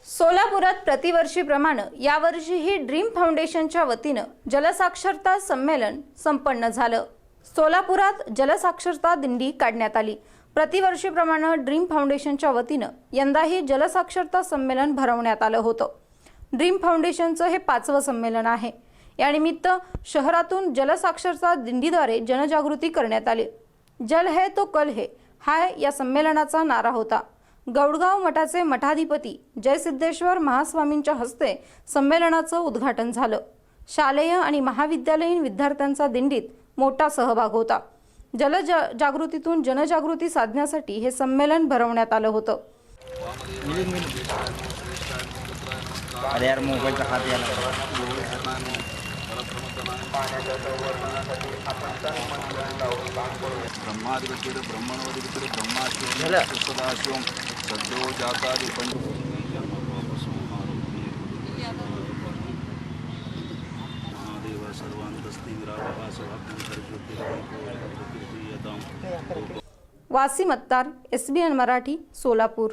सोलापुरात प्रतिवर्षीप्रमाणे यावर्षीही ड्रीम फाउंडेशनच्या वतीनं जलसाक्षरता संमेलन संपन्न झालं। सोलापुरात जलसाक्षरता दिंडी काढण्यात आली। प्रतिवर्षीप्रमाणे ड्रीम फाउंडेशनच्या वतीनं यंदाही जलसाक्षरता संमेलन भरवण्यात आलं होतं। ड्रीम फाउंडेशनचं हे 5वं संमेलन आहे। यानिमित्त शहरातून जलसाक्षरता दिंडीद्वारे जनजागृती करण्यात आली। जल है तो कल है हा या संमेलनाचा नारा होता। गौडगाव मठाचे मठाधिपती जयसिद्धेश्वर महास्वामींच्या हस्ते संमेलनाचं उद्घाटन झालं। शालेय आणि महाविद्यालयीन विद्यार्थ्यांचा दिंडीत मोठा सहभाग होता। जागृतीतून जनजागृती साधण्यासाठी हे संमेलन भरवण्यात आलं होतं। अरे यार मोबाईल का हात याला ब्रह्मादिपतीर ब्रह्मणोदिपतीर ब्रह्माशिवम सदाशिवम सद्यो जातादि महादेव सर्वांतस्ति विरावः सर्वांतर्ज्योतिर्दीपो। वासिम अत्तार, SBN मराठी, सोलापूर।